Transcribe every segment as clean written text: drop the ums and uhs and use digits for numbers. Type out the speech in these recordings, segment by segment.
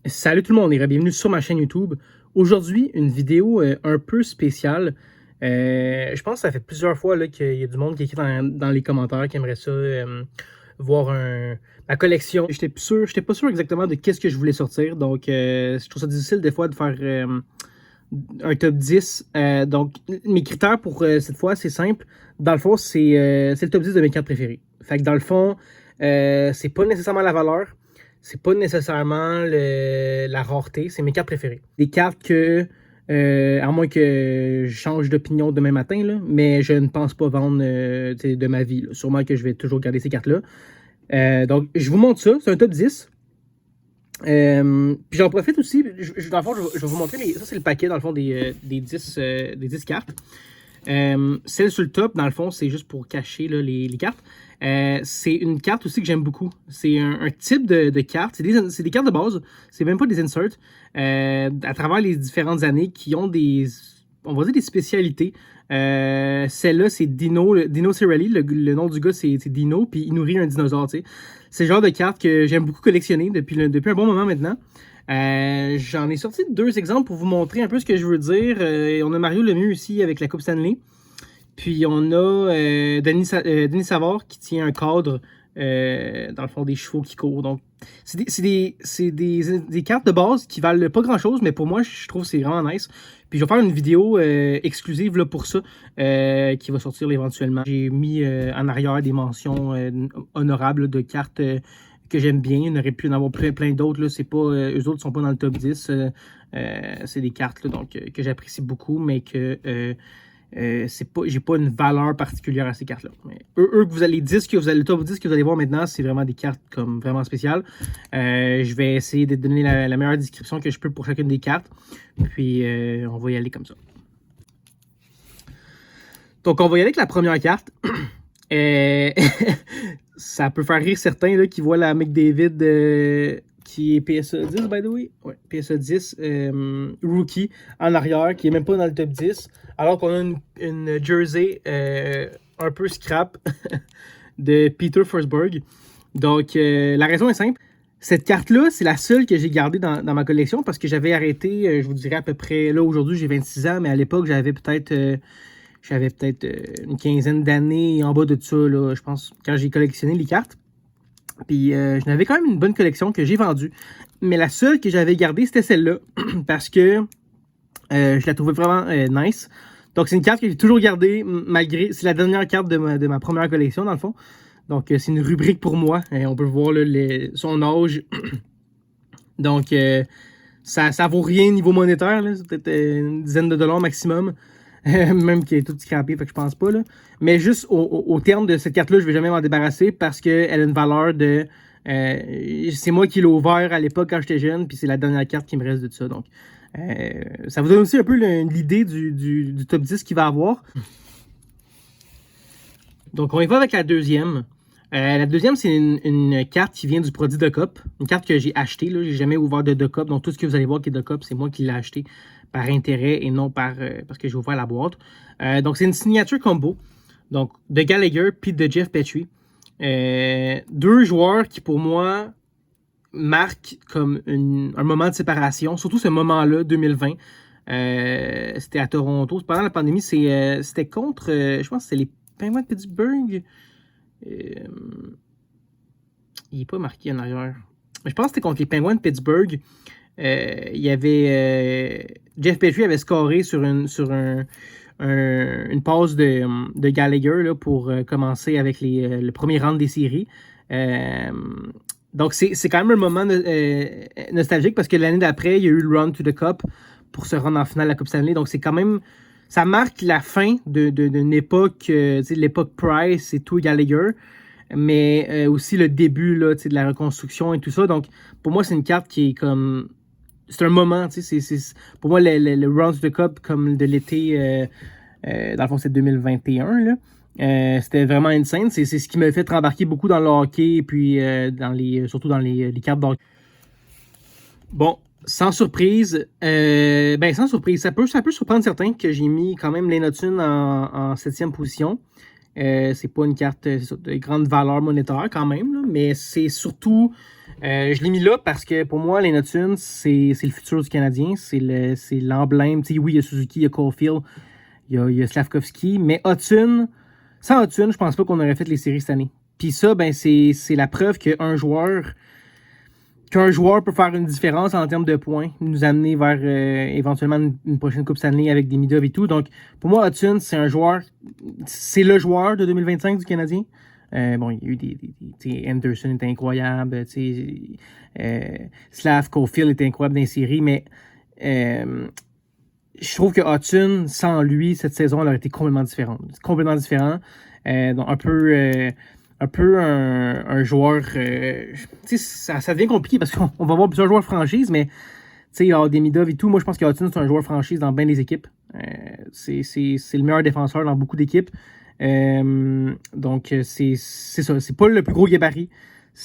Salut tout le monde et bienvenue sur ma chaîne YouTube. Aujourd'hui, une vidéo un peu spéciale. Je pense que ça fait plusieurs fois qu'il y a du monde qui écrit dans les commentaires qui aimerait ça voir ma collection. J'étais pas sûr exactement de qu'est-ce que je voulais sortir, donc je trouve ça difficile des fois de faire un top 10. Donc mes critères pour cette fois, c'est simple. Dans le fond, c'est le top 10 de mes cartes préférées. Fait que dans le fond, c'est pas nécessairement la valeur. C'est pas nécessairement la rareté, c'est mes cartes préférées. Des cartes que, à moins que je change d'opinion demain matin, là, mais je ne pense pas vendre de ma vie. Là. Sûrement que je vais toujours garder ces cartes-là. Donc, je vous montre ça, c'est un top 10. Puis j'en profite aussi, dans le fond, je vais vous montrer, ça c'est le paquet dans le fond des 10 cartes. Celle sur le top, dans le fond, c'est juste pour cacher là, les cartes. C'est une carte aussi que j'aime beaucoup. C'est un type de carte. C'est des cartes de base. C'est même pas des inserts. À travers les différentes années qui ont on va dire des spécialités. Celle-là, c'est Dino Cerelli. Le nom du gars, c'est Dino. Puis il nourrit un dinosaure. T'sais. C'est le genre de carte que j'aime beaucoup collectionner depuis un bon moment maintenant. J'en ai sorti 2 exemples pour vous montrer un peu ce que je veux dire. On a Mario Lemieux ici avec la Coupe Stanley. Puis on a Denis Savard qui tient un cadre dans le fond des chevaux qui courent. Donc c'est des cartes de base qui valent pas grand chose, mais pour moi je trouve que c'est vraiment nice. Puis je vais faire une vidéo exclusive là, pour ça qui va sortir éventuellement. J'ai mis en arrière des mentions honorables de cartes que j'aime bien. Il y en aurait pu en avoir plein d'autres. C'est pas, eux autres sont pas dans le top 10. C'est des cartes là, donc, que j'apprécie beaucoup, mais que j'ai pas une valeur particulière à ces cartes-là. Eux que vous allez le top 10 que vous allez voir maintenant, c'est vraiment des cartes comme vraiment spéciales. Je vais essayer de donner la meilleure description que je peux pour chacune des cartes. Puis on va y aller comme ça. Donc on va y aller avec la première carte. Ça peut faire rire certains là, qui voient la McDavid qui est PSA 10, by the way. Ouais, PSA 10, rookie, en arrière, qui est même pas dans le top 10. Alors qu'on a une jersey un peu scrap de Peter Forsberg. Donc, la raison est simple. Cette carte-là, c'est la seule que j'ai gardée dans ma collection parce que j'avais arrêté, je vous dirais à peu près, là aujourd'hui j'ai 26 ans, mais à l'époque j'avais peut-être une quinzaine d'années en bas de ça, là, je pense, quand j'ai collectionné les cartes. Puis je n'avais quand même une bonne collection que j'ai vendue. Mais la seule que j'avais gardée, c'était celle-là. Parce que je la trouvais vraiment nice. Donc c'est une carte que j'ai toujours gardée, malgré... C'est la dernière carte de ma première collection, dans le fond. Donc c'est une rubrique pour moi. On peut voir là, son âge. Donc ça vaut rien niveau monétaire. C'est peut-être une dizaine de dollars maximum. Même qui est tout scrappé, fait que je pense pas. Là. Mais juste au terme de cette carte-là, je vais jamais m'en débarrasser parce qu'elle a une valeur de... c'est moi qui l'ai ouvert à l'époque quand j'étais jeune, puis c'est la dernière carte qui me reste de ça. Donc, ça vous donne aussi un peu l'idée du top 10 qu'il va avoir. Donc, on y va avec la deuxième. La deuxième, c'est une carte qui vient du produit Docop. Une carte que j'ai achetée. J'ai jamais ouvert de Docop. Donc, tout ce que vous allez voir qui est Docop, c'est moi qui l'ai acheté par intérêt et non parce que j'ai ouvert la boîte. Donc, c'est une signature combo. Donc, de Gallagher puis de Jeff Petrie. 2 joueurs qui, pour moi, marquent comme un moment de séparation. Surtout ce moment-là, 2020. C'était à Toronto. Pendant la pandémie, c'était contre, je pense que c'était les Penguins de Pittsburgh. Il n'est pas marqué en arrière. Je pense que c'était contre les Penguins de Pittsburgh. Il y avait Jeff Petrie avait scoré sur une passe de Gallagher là, pour commencer avec le premier round des séries. Donc c'est quand même un moment nostalgique parce que l'année d'après, il y a eu le run to the Cup pour se rendre en finale de la Coupe Stanley. Donc c'est quand même... Ça marque la fin d'une époque, l'époque Price et tout Gallagher, mais aussi le début là, de la reconstruction et tout ça. Donc pour moi, c'est une carte qui est comme... C'est un moment, pour moi, le Round to the Cup comme de l'été, dans le fond, c'est 2021, là. C'était vraiment insane. C'est ce qui m'a fait rembarquer beaucoup dans le hockey et puis surtout dans les cartes d'hockey. Bon, sans surprise, sans surprise, ça peut surprendre certains que j'ai mis quand même Lane Hutton en 7e position. C'est pas une carte de grande valeur monétaire quand même, là, mais c'est surtout Je l'ai mis là parce que pour moi, Lane Hutson, c'est le futur du Canadien. C'est l'emblème. Oui, il y a Suzuki, il y a Caulfield, il y a Slavkovski, mais Hutson, sans Hutson, je pense pas qu'on aurait fait les séries cette année. Puis ça, ben c'est la preuve qu'un joueur peut faire une différence en termes de points, nous amener vers éventuellement une prochaine Coupe Stanley avec des Midov et tout. Donc, pour moi, Hutson, c'est le joueur de 2025 du Canadien. Bon, il y a eu Anderson était incroyable, Slav Caulfield était incroyable dans les séries, mais je trouve que Hutson, sans lui, cette saison, elle aurait été complètement différente. Complètement différent. Donc, un peu un joueur. Ça devient compliqué parce qu'on va avoir plusieurs joueurs franchise, mais il y a des Midov et tout. Moi, je pense que Hutson, c'est un joueur franchise dans bien des équipes. C'est le meilleur défenseur dans beaucoup d'équipes. Donc, c'est ça. C'est pas le plus gros gabarit.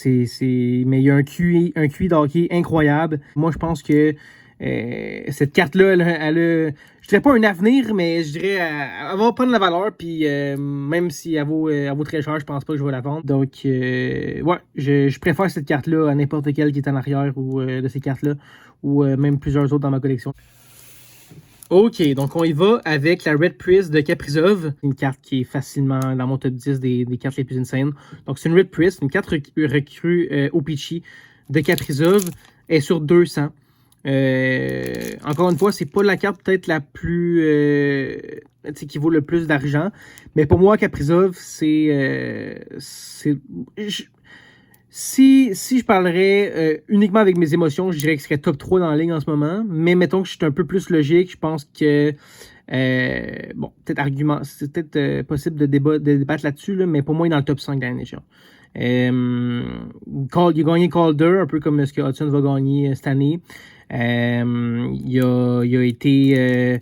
Mais il y a un QI de hockey incroyable. Moi, je pense que cette carte-là, elle a, je dirais pas un avenir, mais je dirais elle va prendre la valeur. Puis même si elle vaut très cher, je pense pas que je vais la vendre. Donc, ouais, je préfère cette carte-là à n'importe quelle qui est en arrière ou de ces cartes-là, ou même plusieurs autres dans ma collection. OK, donc on y va avec la Red Priest de Kaprizov, une carte qui est facilement dans mon top 10 des cartes les plus insane. Donc c'est une Red Priest, une carte recrue OPC de Kaprizov, elle est sur 200. Encore une fois, c'est pas la carte peut-être la plus qui vaut le plus d'argent, mais pour moi Kaprizov, si je parlerais uniquement avec mes émotions, je dirais que ce serait top 3 dans la ligne en ce moment. Mais mettons que je suis un peu plus logique, je pense que bon, c'est peut-être possible de débattre là-dessus, là, mais pour moi, il est dans le top 5 de la NHL. Il a gagné Calder, un peu comme ce que Hudson va gagner cette année. Il a été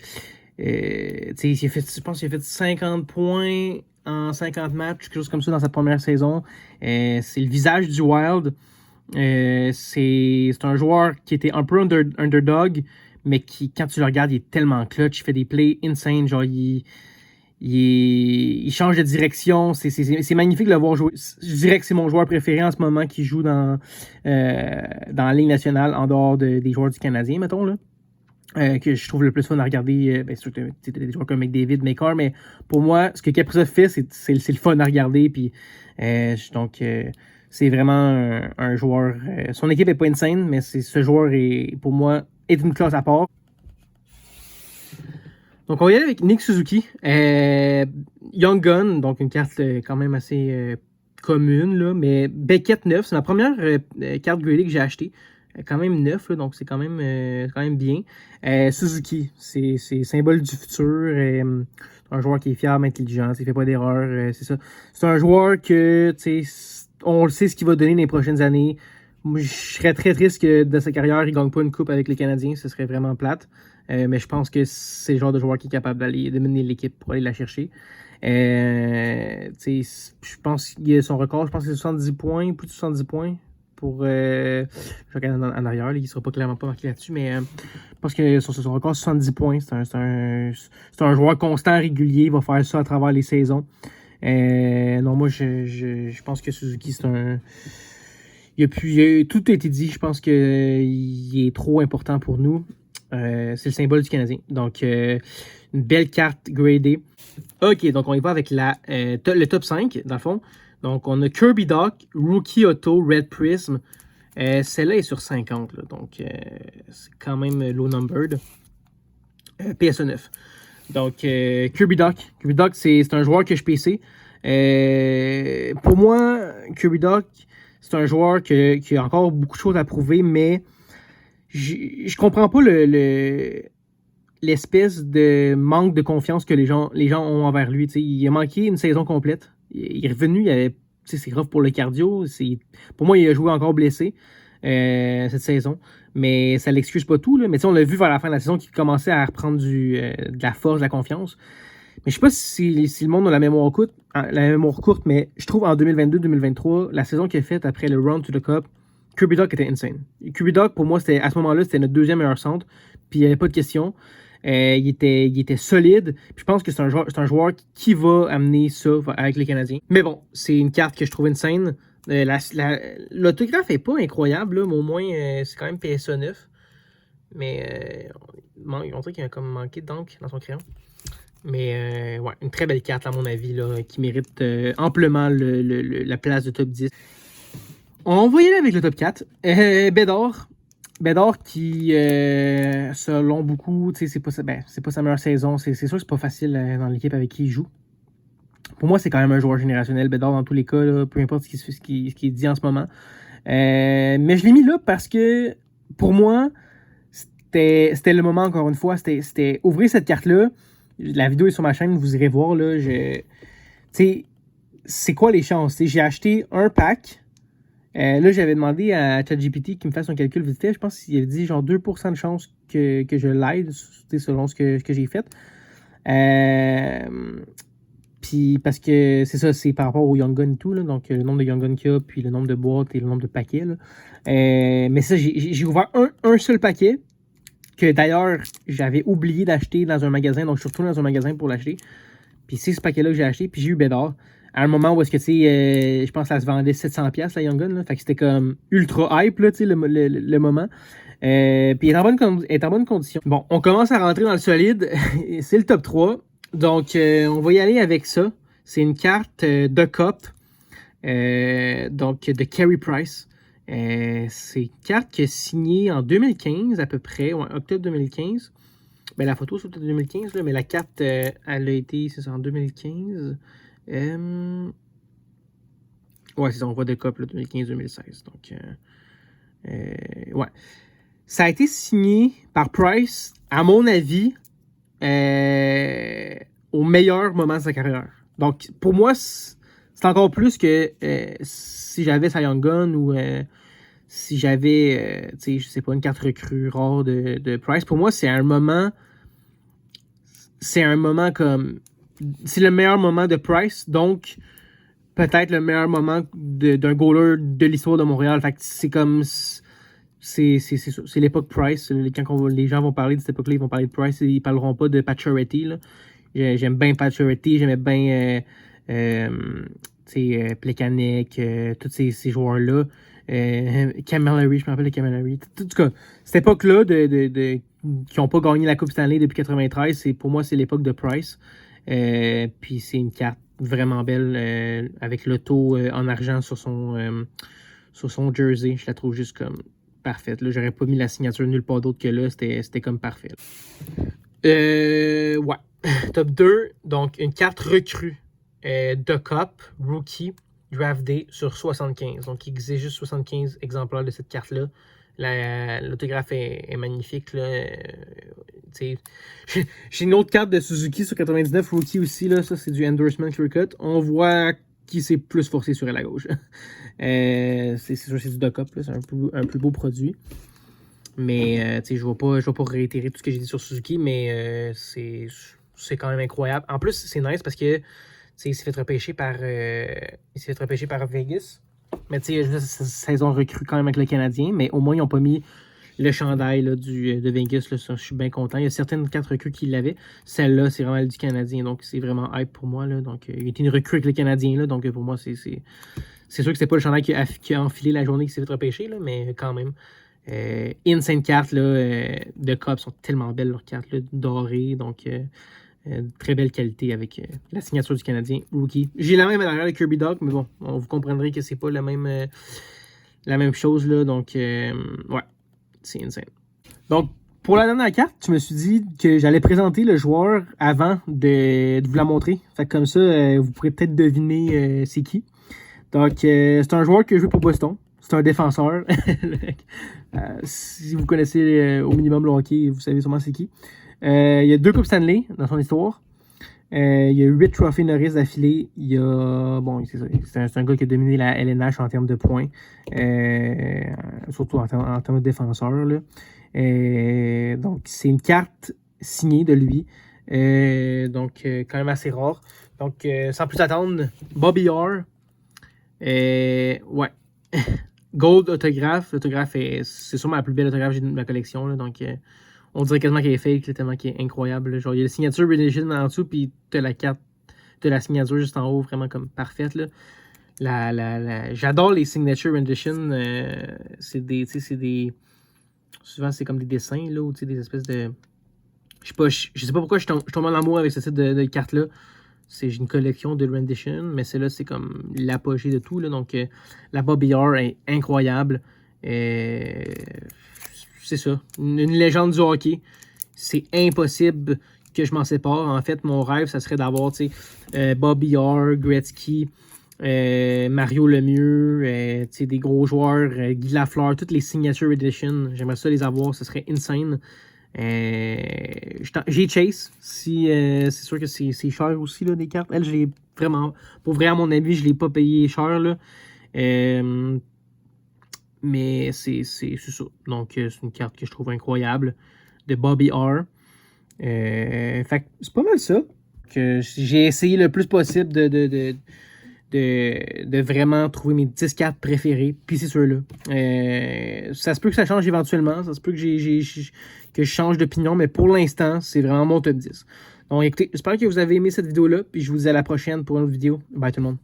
je pense qu'il a fait 50 points en 50 matchs, quelque chose comme ça dans sa première saison. C'est le visage du Wild. C'est un joueur qui était un peu underdog, mais qui, quand tu le regardes, il est tellement clutch. Il fait des plays insane. Genre, il change de direction. C'est magnifique de le voir jouer. Je dirais que c'est mon joueur préféré en ce moment qui joue dans la Ligue nationale en dehors des joueurs du Canadien, mettons, là. Que je trouve le plus fun à regarder. Bien sûr, des joueurs comme McDavid, McCarr, mais pour moi, ce que Kaprizov fait, c'est le fun à regarder. Puis, donc, c'est vraiment un joueur. Son équipe n'est pas insane, mais ce joueur, pour moi, est une classe à part. Donc, on va y aller avec Nick Suzuki. Young Gun, donc une carte quand même assez commune, là, mais Beckett 9, c'est ma première carte gradée que j'ai achetée. Quand même neuf, là, donc c'est quand même bien. Suzuki, c'est symbole du futur. Un joueur qui est fiable, intelligent, il fait pas d'erreur. C'est ça. C'est un joueur que, on le sait ce qu'il va donner dans les prochaines années. Moi, je serais très triste que de sa carrière, il ne gagne pas une coupe avec les Canadiens. Ce serait vraiment plate. Mais je pense que c'est le genre de joueur qui est capable de mener l'équipe pour aller la chercher. Je pense qu'il a son record, je pense que c'est 70 points, plus de 70 points. Je regarde en arrière, là, il ne sera pas clairement pas marqué là-dessus, mais je pense que son record, 70 points. C'est un joueur constant, régulier. Il va faire ça à travers les saisons. Non, moi, je pense que Suzuki, tout a été dit. Je pense qu'il est trop important pour nous. C'est le symbole du Canadien. Donc, une belle carte gradée. OK, donc on y va avec le top 5, dans le fond. Donc, on a Kirby Dach, Rookie Auto, Red Prism. Celle-là est sur 50, là, donc c'est quand même low numbered. PSE 9. Donc, Kirby Dach. Kirby Dach, c'est un joueur que je PC. Pour moi, Kirby Dach, c'est un joueur qui a encore beaucoup de choses à prouver, mais je comprends pas l'espèce de manque de confiance que les gens ont envers lui. T'sais, il a manqué une saison complète. Il est revenu, c'est grave pour le cardio. Pour moi, il a joué encore blessé cette saison. Mais ça l'excuse pas tout. Là. Mais on l'a vu vers la fin de la saison qu'il commençait à reprendre de la force, de la confiance. Mais je sais pas si le monde a la mémoire courte, mais je trouve en 2022-2023, la saison qu'il a faite après le Round to the Cup, Kirby Dach était insane. Kirby Dach, pour moi, à ce moment-là, c'était notre deuxième meilleur centre. Puis il n'y avait pas de question. Il était solide. Puis je pense que c'est un joueur qui va amener ça avec les Canadiens. Mais bon, c'est une carte que je trouve insane. L'autographe est pas incroyable, là, mais au moins, c'est quand même PSA 9. Mais on dirait qu'il a comme manqué d'encre dans son crayon. Mais ouais, une très belle carte, à mon avis, là, qui mérite amplement la place de top 10. On va y aller avec le top 4. Bédard. Bédard qui, selon beaucoup, c'est pas sa meilleure saison. C'est sûr que c'est pas facile dans l'équipe avec qui il joue. Pour moi, c'est quand même un joueur générationnel, Bédard, dans tous les cas, là, peu importe ce qui est dit en ce moment. Mais je l'ai mis là parce que, pour moi, c'était le moment, encore une fois. C'était ouvrir cette carte-là. La vidéo est sur ma chaîne, vous irez voir. Là, c'est quoi les chances? J'ai acheté un pack. Là, j'avais demandé à ChatGPT qu'il me fasse un calcul vite fait. Je pense qu'il avait dit genre 2% de chance que je l'aide, selon ce que j'ai fait. Puis parce que c'est ça, c'est par rapport au Young Gun et tout, là, donc le nombre de Young Gun qu'il y a, puis le nombre de boîtes et le nombre de paquets. Là. Mais ça, j'ai ouvert un seul paquet, que d'ailleurs j'avais oublié d'acheter dans un magasin, donc je suis retourné dans un magasin pour l'acheter. Puis c'est ce paquet-là que j'ai acheté, puis j'ai eu Bédard. À un moment où est-ce que, tu sais, je pense que ça se vendait 700$, la Young Gun, là, fait que c'était comme ultra hype, là, tu sais, le moment. Puis il est en bonne condition. Bon, on commence à rentrer dans le solide, c'est le top 3. Donc, on va y aller avec ça. C'est une carte de Cup, donc de Carey Price. C'est une carte qui est signée en 2015 à peu près, ouais, octobre 2015. Ben, la photo c'est octobre 2015, là, mais la carte, elle a été, c'est ça, en 2015. Ouais, c'est ça, on voit de Cup, 2015-2016. Donc, ouais. Ça a été signé par Price, à mon avis, au meilleur moment de sa carrière. Donc, pour moi, c'est encore plus que si j'avais sa Young Gun ou si j'avais, tu sais, je sais pas, une carte recrue rare de Price. Pour moi, c'est un moment comme... C'est le meilleur moment de Price, donc peut-être le meilleur moment d'un goaler de l'histoire de Montréal. Fait que c'est comme... C'est l'époque Price. Quand les gens vont parler de cette époque-là, ils vont parler de Price. Ils parleront pas de Pacioretty. J'aime bien Pacioretty. J'aimais bien Plekanec, tous ces joueurs-là. Camilleri, je me rappelle de Camilleri. En tout cas, cette époque-là qui n'ont pas gagné la Coupe Stanley depuis 93, pour moi, c'est l'époque de Price. Puis c'est une carte vraiment belle avec l'auto en argent sur son jersey. Je la trouve juste comme parfaite. Là, j'aurais pas mis la signature nulle part d'autre que là. C'était comme parfait. Ouais. Top 2. Donc, une carte recrue de Cup, Rookie, Draft Day sur 75. Donc, il existe juste 75 exemplaires de cette carte-là. L'autographe est magnifique. J'ai une autre carte de Suzuki sur 99 Rookie aussi. Là. Ça, c'est du Endorsement Clear Cut. On voit qui s'est plus forcé sur la gauche. C'est sûr, c'est du Duck Up. C'est un plus beau produit. Mais je ne vais pas réitérer tout ce que j'ai dit sur Suzuki, mais c'est quand même incroyable. En plus, c'est nice parce que il s'est fait repêcher par Vegas. Mais tu sais, saison recrue quand même avec le Canadien, mais au moins ils n'ont pas mis le chandail là, de Vegas. Là, ça, je suis bien content. Il y a certaines cartes recrues qui l'avaient. Celle-là, c'est vraiment elle du Canadien, donc c'est vraiment hype pour moi. Là. Donc, il était une recrue avec le Canadien, là, donc pour moi, c'est sûr que c'est pas le chandail qui a enfilé la journée qui s'est fait repêcher, là, mais quand même. Insane cartes là, de Cup sont tellement belles, leurs cartes là, dorées, donc très belle qualité avec la signature du Canadien Rookie. J'ai la même à l'arrière de Kirby Dog, mais bon, vous comprendrez que c'est pas la même chose là, donc ouais, c'est insane. Donc pour la dernière carte, je me suis dit que j'allais présenter le joueur avant de vous la montrer. Fait que comme ça, vous pourrez peut-être deviner c'est qui. Donc c'est un joueur que je joue pour Boston. C'est un défenseur. Si vous connaissez au minimum le hockey, vous savez sûrement c'est qui. Il y a 2 Coupes Stanley dans son histoire. Il y a 8 Trophy Norris d'affilée. Il y a... Bon, c'est un gars qui a dominé la LNH en termes de points. Surtout en termes de défenseur. Là. Donc, c'est une carte signée de lui. Donc, quand même assez rare. Donc, sans plus attendre, Bobby Orr. Ouais. Gold autographe. L'autographe, c'est sûrement la plus belle autographe que j'ai de ma collection. Là, donc, on dirait quasiment qu'elle est fake, là, tellement qu'elle est incroyable. Là. Genre, il y a la signature Religion en dessous, puis t'as la carte, t'as la signature juste en haut, vraiment comme parfaite. Là. J'adore les Signature Edition. C'est des... Souvent, c'est comme des dessins, là, ou des espèces de... Je sais pas pourquoi je tombe en amour avec ce type de cartes-là. J'ai une collection de rendition, mais celle-là, c'est comme l'apogée de tout. Là, donc, la Bobby R est incroyable. C'est ça. Une légende du hockey. C'est impossible que je m'en sépare. En fait, mon rêve, ça serait d'avoir Bobby R, Gretzky, Mario Lemieux, des gros joueurs, Guy Lafleur, toutes les Signature Edition. J'aimerais ça les avoir. Ça serait insane. J'ai Chase. C'est sûr que c'est cher aussi, là, des cartes. Elle, je l'ai vraiment. Pour vrai, à mon avis, je ne l'ai pas payé cher. Là. Mais c'est ça. Donc, c'est une carte que je trouve incroyable de Bobby R. Fait que c'est pas mal ça. Que j'ai essayé le plus possible de vraiment trouver mes 10 cartes préférées. Puis c'est ceux-là. Ça se peut que ça change éventuellement. Ça se peut que je change d'opinion. Mais pour l'instant, c'est vraiment mon top 10. Donc écoutez, j'espère que vous avez aimé cette vidéo-là. Puis je vous dis à la prochaine pour une autre vidéo. Bye tout le monde.